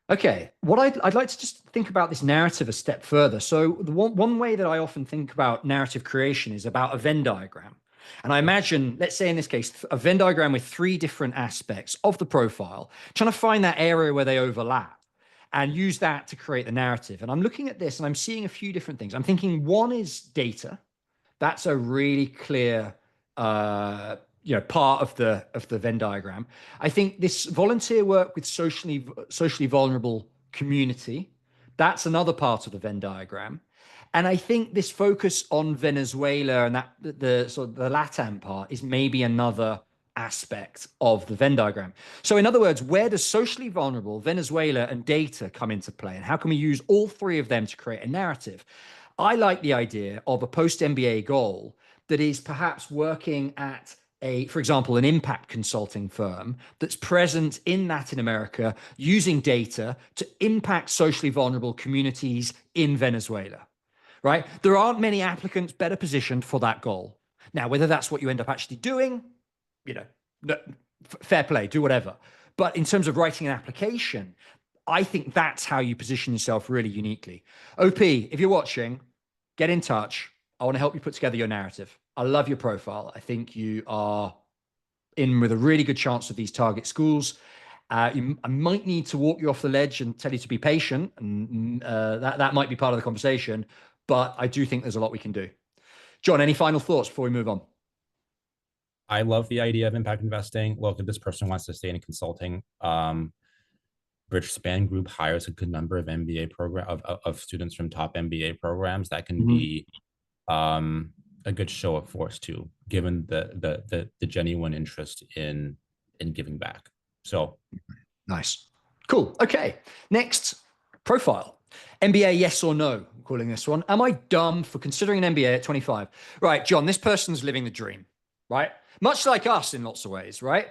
Okay, what I'd like to just think about this narrative a step further. So the one way that I often think about narrative creation is about a Venn diagram. And I imagine, let's say in this case, a Venn diagram with three different aspects of the profile, trying to find that area where they overlap and use that to create the narrative. And I'm looking at this and I'm seeing a few different things. I'm thinking one is data. That's a really clear part of the Venn diagram. I think this volunteer work with socially vulnerable community, that's another part of the Venn diagram. And I think this focus on Venezuela and that the sort of the LATAM part is maybe another aspect of the Venn diagram. So in other words, where does socially vulnerable Venezuela and data come into play? And how can we use all three of them to create a narrative? I like the idea of a post MBA goal that is perhaps working at for example, an impact consulting firm that's present in Latin America using data to impact socially vulnerable communities in Venezuela, right? There aren't many applicants better positioned for that goal. Now, whether that's what you end up actually doing, you know, no, fair play, do whatever. But in terms of writing an application, I think that's how you position yourself really uniquely. OP, if you're watching, get in touch. I want to help you put together your narrative. I love your profile. I think you are in with a really good chance of these target schools. I might need to walk you off the ledge and tell you to be patient, and that might be part of the conversation. But I do think there's a lot we can do. John, any final thoughts before we move on? I love the idea of impact investing. Look, if this person wants to stay in consulting, Bridge Span Group hires a good number of MBA program of students from top MBA programs. That can Mhm. be a good show of force too, given the genuine interest in giving back. So Nice. Cool. Okay. Next profile. MBA yes or no, I'm calling this one. Am I dumb for considering an MBA at 25? Right, John, this person's living the dream, right? Much like us in lots of ways, right?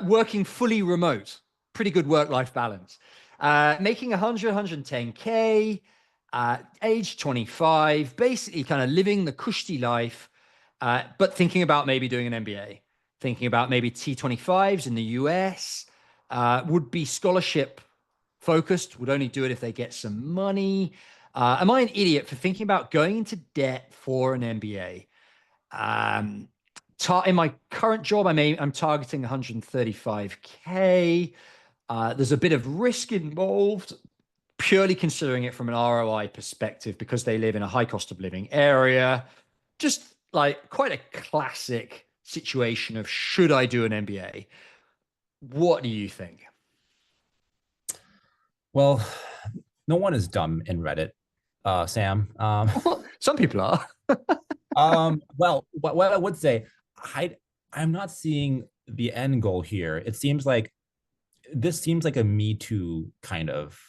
Working fully remote, pretty good work life balance. Making 100, 110K. age 25, basically kind of living the cushy life, but thinking about maybe doing an MBA, thinking about maybe T25s in the US, would be scholarship focused, would only do it if they get some money. Am I an idiot for thinking about going into debt for an MBA? In my current job, I'm targeting 135K. There's a bit of risk involved, purely considering it from an ROI perspective, because they live in a high cost of living area. Just like quite a classic situation of should I do an MBA? What do you think? Well, no one is dumb in Reddit, Sam. Some people are. Well, what I would say, I'm not seeing the end goal here. This seems like a Me Too kind of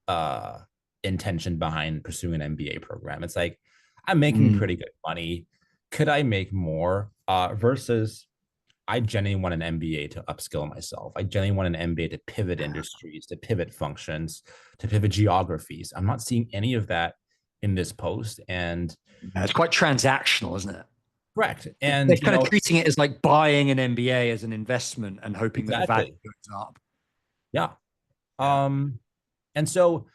uh intention behind pursuing an MBA program. It's like I'm making Mm. pretty good money. Could I make more? Versus I genuinely want an MBA to upskill myself. I genuinely want an MBA to pivot industries, to pivot functions, to pivot geographies. I'm not seeing any of that in this post. And Yeah, it's quite transactional, isn't it? correct. They're And kind of treating it as like buying an MBA as an investment and hoping that the value exactly. goes up. Yeah. Yeah. And so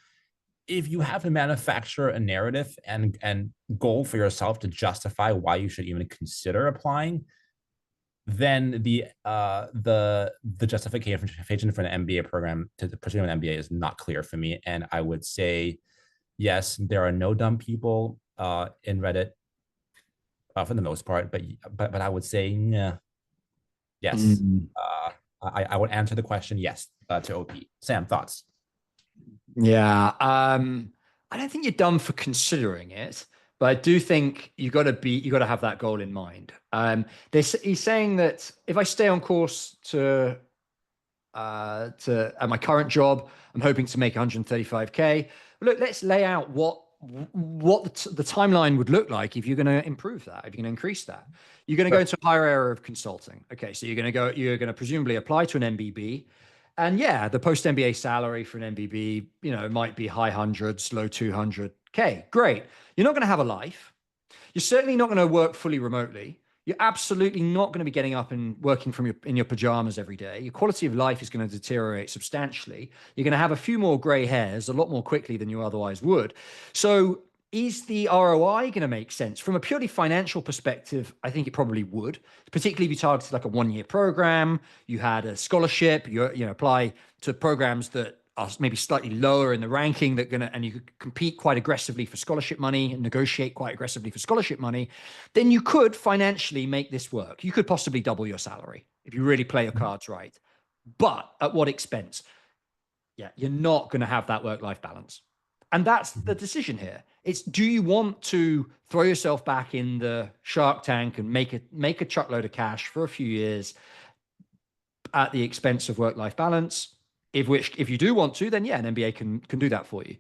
if you have to manufacture a narrative and goal for yourself to justify why you should even consider applying, then the justification for an MBA program to pursue an MBA is not clear for me. And I would say, yes, there are no dumb people in Reddit for the most part, but I would say, yeah, yes. Mm. I would answer the question yes to OP. Sam, thoughts? Yeah. I don't think you're dumb for considering it, but I do think you got to have that goal in mind. He's saying that if I stay on course to at my current job, I'm hoping to make 135K. Look, let's lay out what the timeline would look like if you're going to improve that, if you're going to increase that. You're going to go Sure. into a higher area of consulting. Okay, so you're going to presumably apply to an MBB. And yeah, the post MBA salary for an MBB, might be high hundreds, low 200K. Great. You're not going to have a life. You're certainly not going to work fully remotely. You're absolutely not going to be getting up and working in your pajamas every day. Your quality of life is going to deteriorate substantially. You're going to have a few more gray hairs a lot more quickly than you otherwise would. So is the ROI going to make sense? From a purely financial perspective, I think it probably would, particularly if you targeted like a 1-year program, you had a scholarship, you apply to programs that are maybe slightly lower in the ranking and you could compete quite aggressively for scholarship money and negotiate quite aggressively for scholarship money, then you could financially make this work. You could possibly double your salary if you really play your cards right. But at what expense? Yeah, you're not going to have that work-life balance. And that's the decision here. It's, do you want to throw yourself back in the shark tank and make a truckload of cash for a few years at the expense of work-life balance? If you do want to, then yeah, an MBA can do that for you.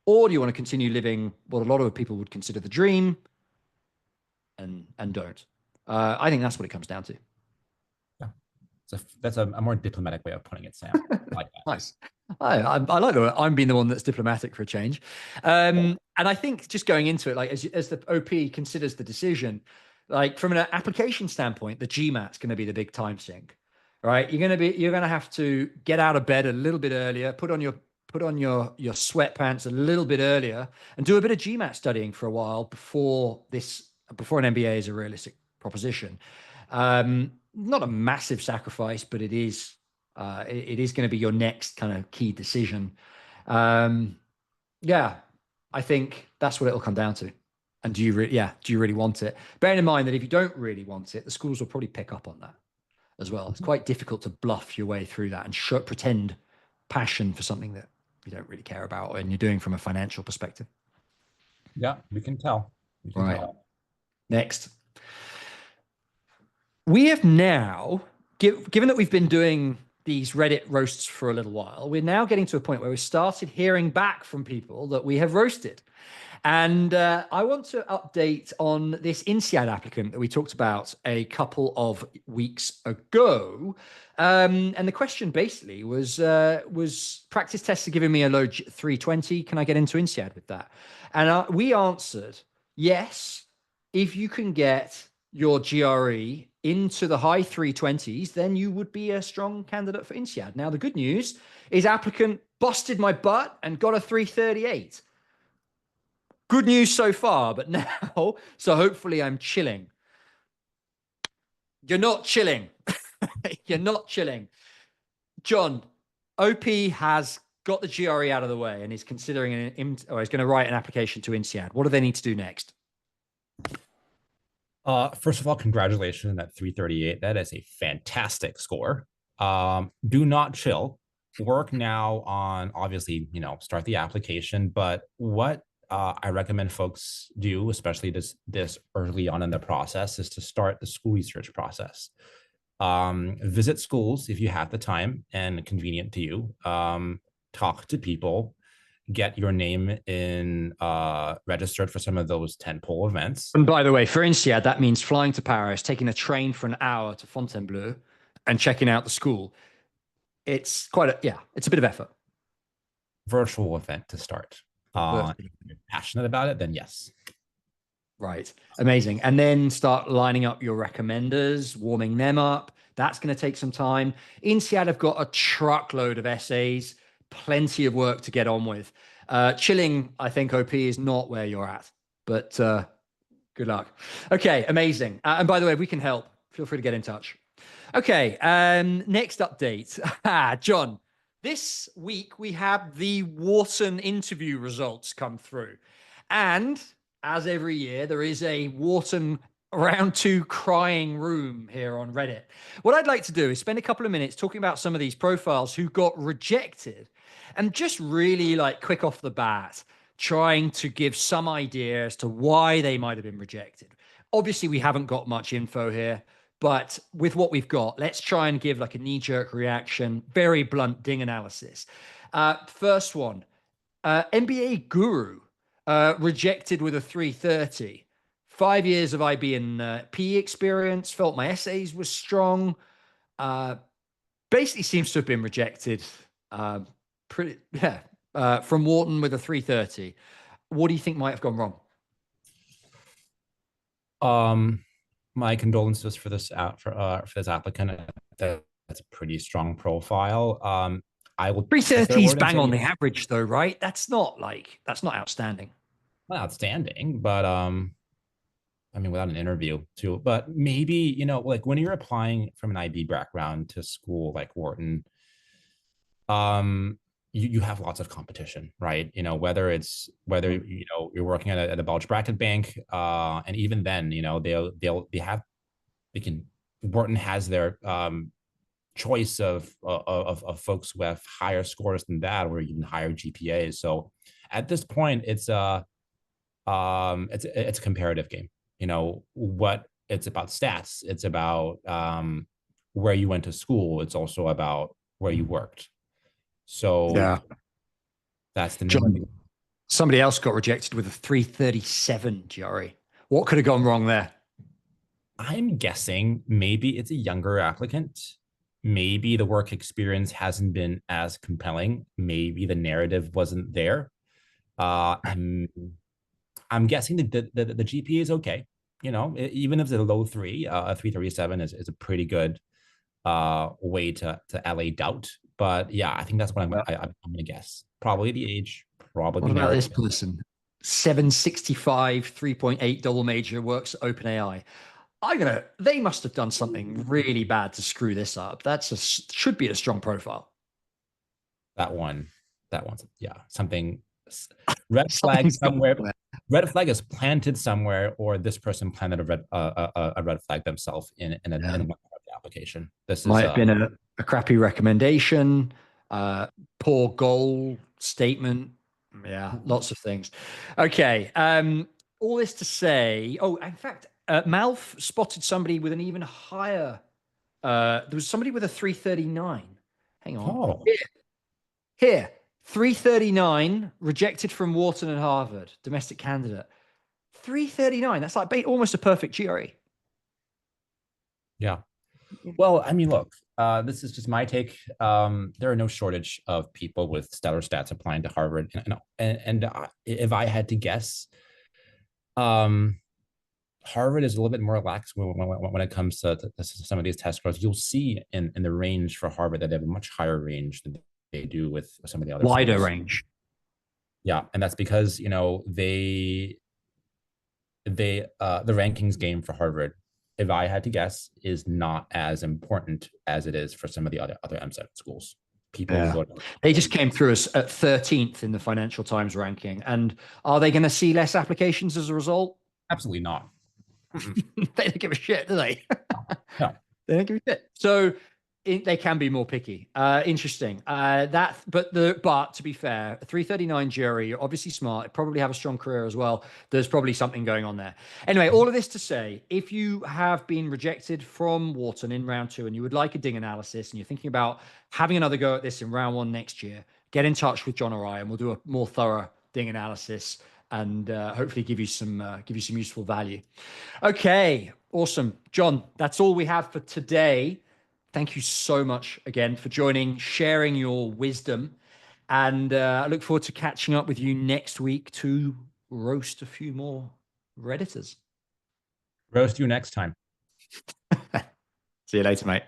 Or do you want to continue living what a lot of people would consider the dream and don't? I think that's what it comes down to. Yeah. That's a more diplomatic way of putting it, Sam. I like that. Nice. I like that. I'm being the one that's diplomatic for a change. And I think just going into it, like as the OP considers the decision, like from an application standpoint, the GMAT's going to be the big time sink, right? You're going to have to get out of bed a little bit earlier, put on your sweatpants a little bit earlier, and do a bit of GMAT studying for a while before an MBA is a realistic proposition. Not a massive sacrifice, but it is going to be your next kind of key decision. Yeah, I think that's what it'll come down to. And do you really want it? Bearing in mind that if you don't really want it, the schools will probably pick up on that as well. It's quite difficult to bluff your way through that and pretend passion for something that you don't really care about and you're doing from a financial perspective. Yeah, we can tell. We can Right. tell. Next. We have now, given that we've been doing these Reddit roasts for a little while, we're now getting to a point where we started hearing back from people that we have roasted. And I want to update on this INSEAD applicant that we talked about a couple of weeks ago. And the question basically was practice tests are giving me a low 320. Can I get into INSEAD with that? And we answered yes. If you can get your GRE into the high 320s, then you would be a strong candidate for INSEAD. Now, the good news is applicant busted my butt and got a 338. Good news so far, but now, so hopefully I'm chilling. You're not chilling. You're not chilling. John, OP has got the GRE out of the way and is considering or is going to write an application to INSEAD. What do they need to do next? First of all, congratulations on that 338. That is a fantastic score. Do not chill. Work now on, obviously, start the application. But what I recommend folks do, especially this early on in the process, is to start the school research process. Visit schools if you have the time and convenient to you. Talk to people, get your name in registered for some of those tentpole events. And by the way, for INSEAD, that means flying to Paris, taking a train for an hour to Fontainebleau, and checking out the school. It's it's a bit of effort. Virtual event to start. If you're passionate about it, then yes. Right. Amazing. And then start lining up your recommenders, warming them up. That's going to take some time. INSEAD have got a truckload of essays, plenty of work to get on with. Chilling, I think, OP is not where you're at, but good luck. Okay, amazing. And by the way, if we can help, feel free to get in touch. Okay, next update. John, this week we have the Wharton interview results come through. And as every year, there is a Wharton round 2 crying room here on Reddit. What I'd like to do is spend a couple of minutes talking about some of these profiles who got rejected and just really quick off the bat, trying to give some idea as to why they might have been rejected. Obviously, we haven't got much info here, but with what we've got, let's try and give a knee-jerk reaction, very blunt ding analysis. First one, MBA Guru, rejected with a 330. 5 years of IB and PE experience, felt my essays were strong. Basically seems to have been rejected from Wharton with a 330. What do you think might have gone wrong? My condolences for this for this applicant. That's a pretty strong profile. I will. 330 is bang on the average, though, right? That's not outstanding. Not outstanding, but without an interview too. But maybe when you're applying from an IB background to school like Wharton, you have lots of competition, right? Whether you're working at a bulge bracket bank, and even then, Wharton has their choice of folks who have higher scores than that, or even higher GPAs. So at this point, it's a comparative game. What it's about stats. It's about where you went to school. It's also about where you worked. So yeah, that's the John, somebody else got rejected with a 337 GRE. What could have gone wrong there? I'm guessing maybe it's a younger applicant. Maybe the work experience hasn't been as compelling. Maybe the narrative wasn't there. I'm guessing that the GPA is okay. Even if it's a low 3, a 337 is a pretty good way to allay doubt. But yeah, I think that's what I'm going to guess. Probably the age, probably what about this person? 765, 3.8 double major, works at OpenAI. They must have done something really bad to screw this up. Should be a strong profile. That one's something. Red flag somewhere. Red flag is planted somewhere, or this person planted a red flag themselves in one application. This might have been a crappy recommendation, poor goal statement. Yeah, lots of things. Okay. All this to say, in fact, Malf spotted somebody with an even higher. There was somebody with a 339. Hang on. Oh, Here, 339 rejected from Wharton and Harvard, domestic candidate. 339. That's like almost a perfect GRE. yeah. Well, I mean, look, this is just my take. There are no shortage of people with stellar stats applying to Harvard, and if I had to guess, um, Harvard is a little bit more lax when it comes to some of these test scores. You'll see in the range for Harvard that they have a much higher range than they do with some of the other Wider schools. range. Yeah, and that's because the rankings game for Harvard, if I had to guess, is not as important as it is for some of the other MSET schools. People Yeah. go They just came through us at 13th in the Financial Times ranking. And are they going to see less applications as a result? absolutely not. They don't give a shit, do they? No. They don't give a shit. So they can be more picky. Interesting. But to be fair, a 339 jury, you're obviously smart, probably have a strong career as well. There's probably something going on there. Anyway, all of this to say, if you have been rejected from Wharton in round 2 and you would like a ding analysis and you're thinking about having another go at this in round 1 next year, get in touch with John or I, and we'll do a more thorough ding analysis and hopefully give you some useful value. Okay, awesome. John, that's all we have for today. Thank you so much again for joining, sharing your wisdom. And I look forward to catching up with you next week to roast a few more Redditors. Roast you next time. See you later, mate.